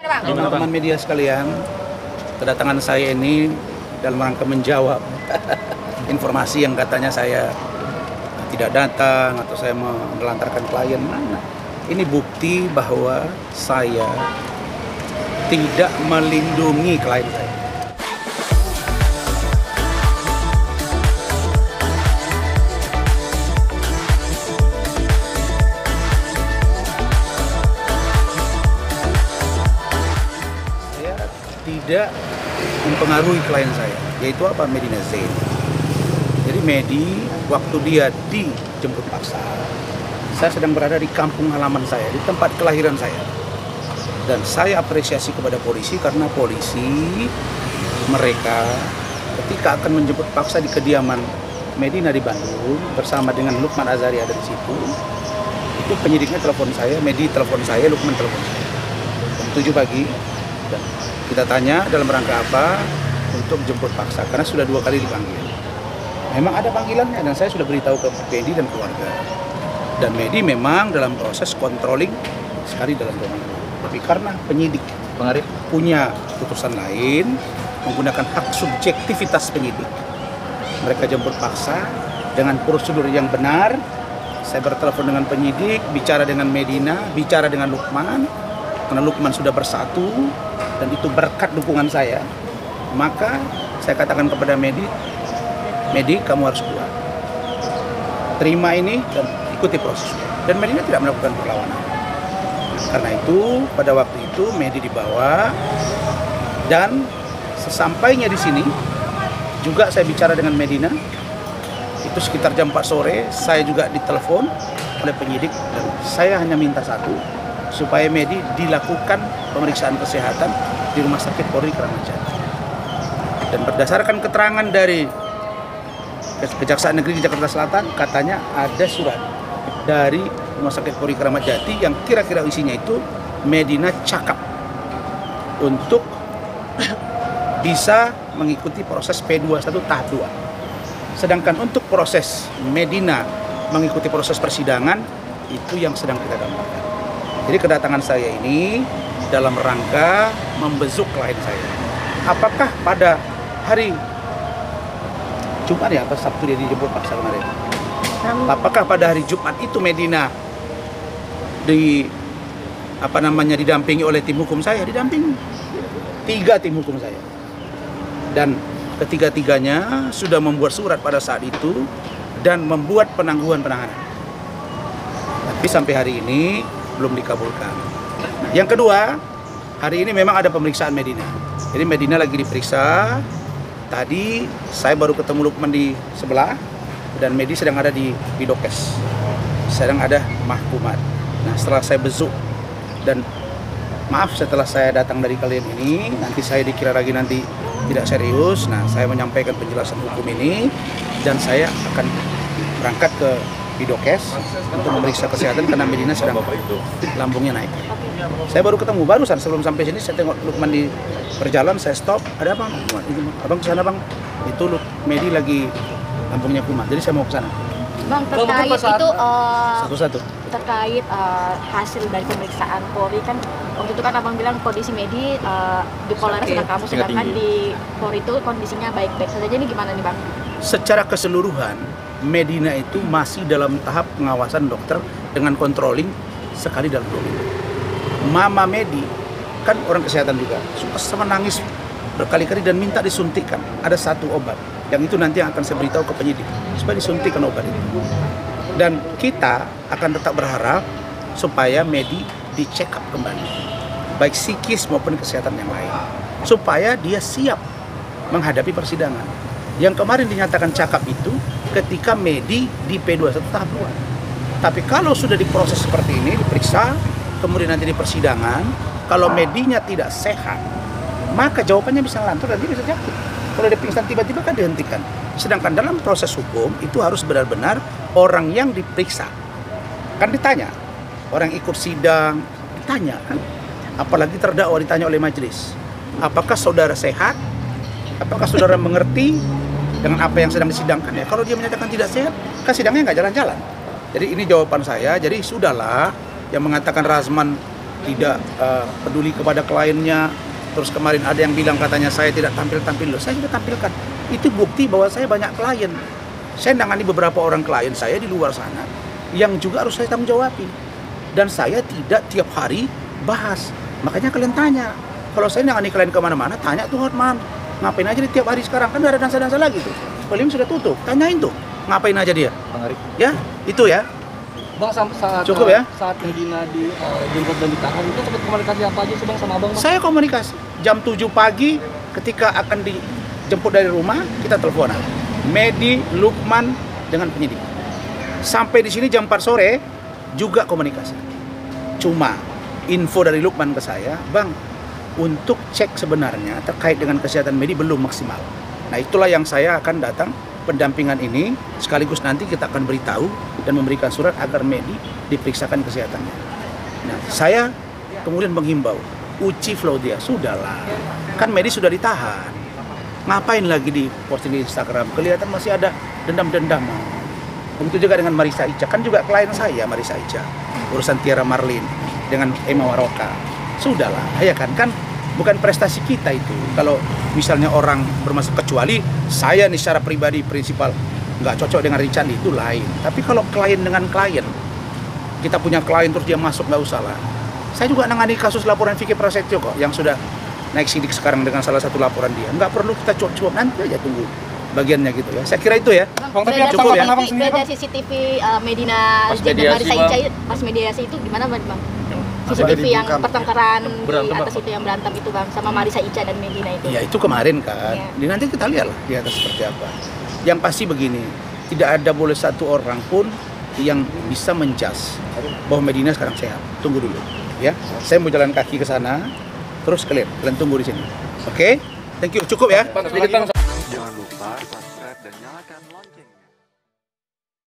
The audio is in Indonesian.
Teman-teman media sekalian, kedatangan saya ini dalam rangka menjawab informasi yang katanya saya tidak datang atau saya menelantarkan klien. Mana? Ini bukti bahwa saya tidak melindungi klien saya. Tidak mempengaruhi klien saya, yaitu apa? Medina Zain. Jadi Medi, waktu dia dijemput paksa, saya sedang berada di kampung halaman saya, di tempat kelahiran saya. Dan saya apresiasi kepada polisi karena polisi mereka ketika akan menjemput paksa di kediaman Medina di Bandung bersama dengan Lukman Azhari ada di situ, itu penyidiknya telepon saya, Medi telepon saya, Lukman telepon saya. Jam 7 pagi. Dan kita tanya dalam rangka apa untuk jemput paksa, karena sudah 2 kali dipanggil. Memang ada panggilannya dan saya sudah beritahu ke Medi dan keluarga. Dan Medi memang dalam proses controlling sekali dalam rumah. Tapi karena penyidik punya putusan lain, menggunakan hak subjektivitas penyidik, mereka jemput paksa dengan prosedur yang benar. Saya bertelepon dengan penyidik, bicara dengan Medina, bicara dengan Lukman, karena Lukman sudah bersatu dan itu berkat dukungan saya, maka saya katakan kepada Medi, kamu harus keluar, terima ini dan ikuti proses. Dan Medina tidak melakukan perlawanan. Karena itu pada waktu itu Medi dibawa, dan sesampainya di sini juga saya bicara dengan Medina. Itu sekitar jam 4 sore saya juga ditelepon oleh penyidik dan saya hanya minta satu, supaya Medi dilakukan pemeriksaan kesehatan di Rumah Sakit Polri Kramat Jati. Dan berdasarkan keterangan dari Kejaksaan Negeri di Jakarta Selatan, katanya ada surat dari Rumah Sakit Polri Kramat Jati yang kira-kira isinya itu Medina cakap untuk bisa mengikuti proses P21 tahap 2. Sedangkan untuk proses Medina mengikuti proses persidangan, itu yang sedang kita gambarkan. Jadi kedatangan saya ini dalam rangka membesuk klien saya. Apakah pada hari Jumat ya, apa Sabtu dia dijemput paksa kemarin? Apakah pada hari Jumat itu Medina didampingi oleh tim hukum saya? Didampingi 3 tim hukum saya. Dan ketiga-tiganya sudah membuat surat pada saat itu dan membuat penangguhan penahanan. Tapi sampai hari ini belum dikabulkan. Yang kedua, hari ini memang ada pemeriksaan Medina. Jadi Medina lagi diperiksa. Tadi saya baru ketemu Lukman di sebelah dan Medi sedang ada di Bidokes. Sedang ada mahkumat. Nah, setelah saya besuk dan maaf setelah saya datang dari kalian ini, nanti saya dikira lagi nanti tidak serius. Nah, saya menyampaikan penjelasan hukum ini dan saya akan berangkat ke Bidokes untuk memeriksa kesehatan karena Medina sedang lambungnya naik. Saya baru ketemu barusan sebelum sampai sini, saya tengok Lukman di perjalanan, saya stop. Ada apa? Abang kesana bang? Itu Medi lagi lambungnya kumat, jadi saya mau kesana. Bang, terkait itu satu-satu. Terkait hasil dari pemeriksaan Polri kan waktu itu kan abang bilang kondisi Medi bipolar sedangkan di Polri itu kondisinya baik-baik saja. Ini gimana nih bang? Secara keseluruhan Medina itu masih dalam tahap pengawasan dokter dengan controlling sekali dalam 2 minggu. Mama Medi kan orang kesehatan juga, suka menangis berkali-kali dan minta disuntikkan. Ada 1 obat yang itu nanti akan saya beritahu ke penyidik supaya disuntikkan obat itu. Dan kita akan tetap berharap supaya Medi di-check up kembali, baik psikis maupun kesehatan yang lain, supaya dia siap menghadapi persidangan. Yang kemarin dinyatakan cakap itu ketika Medi di P21 tahap 2. Tapi kalau sudah diproses seperti ini, diperiksa, kemudian nanti di persidangan, kalau Medinya tidak sehat, maka jawabannya bisa ngelantur dan dia bisa jatuh. Kalau dia pingsan tiba-tiba kan dihentikan. Sedangkan dalam proses hukum itu harus benar-benar orang yang diperiksa. Kan ditanya, orang ikut sidang ditanya kan, apalagi terdakwa ditanya oleh majelis, apakah saudara sehat? Apakah saudara mengerti dengan apa yang sedang disidangkan? Ya, kalau dia menyatakan tidak sehat, kan sidangnya nggak jalan-jalan. Jadi ini jawaban saya. Jadi sudahlah yang mengatakan Razman tidak peduli kepada kliennya. Terus kemarin ada yang bilang katanya saya tidak tampil-tampil. Loh, saya sudah tampilkan. Itu bukti bahwa saya banyak klien. Saya nangani beberapa orang klien saya di luar sana yang juga harus saya tanggung jawabi. Dan saya tidak tiap hari bahas. Makanya kalian tanya. Kalau saya nangani klien kemana-mana, tanya tuh Hotman. Ngapain aja di tiap hari sekarang? Kan udah ada dansa-dansa lagi tuh. Film sudah tutup. Tanyain tuh. Ngapain aja dia? Bang Arif. Ya, itu ya. Bang, saat Cukup ya? Saat Medina dijemput dan ditahan itu sempat komunikasi apa aja sih Bang sama Abang? Saya komunikasi jam 7 pagi ketika akan dijemput dari rumah, kita teleponan. Medi, Lukman dengan penyidik. Sampai di sini jam 4 sore juga komunikasi. Cuma info dari Lukman ke saya, Bang, untuk cek sebenarnya terkait dengan kesehatan Medi belum maksimal. Nah, itulah yang saya akan datang pendampingan ini, sekaligus nanti kita akan beritahu dan memberikan surat agar Medi diperiksakan kesehatannya. Nah, saya kemudian menghimbau, uci flow dia, sudahlah, kan Medi sudah ditahan, ngapain lagi di posting di Instagram, kelihatan masih ada dendam-dendam. Begitu juga dengan Marisa Ica, kan juga klien saya Marisa Ica, urusan Tiara Marlin dengan Emma Waroka, sudahlah, ya kan bukan prestasi kita itu. Kalau misalnya orang bermaksud, kecuali saya nih secara pribadi prinsipal nggak cocok dengan Richard, itu lain. Tapi kalau klien dengan klien, kita punya klien terus dia masuk, nggak usah lah. Saya juga nangani kasus laporan Vicky Prasetyo kok, yang sudah naik sidik sekarang dengan salah satu laporan dia. Nggak perlu kita cuap-cuap, nanti aja tunggu bagiannya gitu ya. Saya kira itu ya. Bang, tapi cukup ya. Beda CCTV Medina Pas dan mediasi, Marisa Bang. Ica pas mediasi itu gimana Bang? CCTV yang pertengkaran di Berantem, atas itu, yang berantem itu Bang, sama Marisa Ica dan Medina itu. Ya itu kemarin kan. Iya. Nanti kita lihat lah di atas seperti apa. Yang pasti begini, tidak ada boleh satu orang pun yang bisa menjas bahwa Medina sekarang sehat. Tunggu dulu, ya. Saya mau jalan kaki ke sana, terus kalian tunggu di sini. Oke? Thank you. Cukup ya. Bang, sedikit Bang. Jangan lupa subscribe dan nyalakan loncengnya.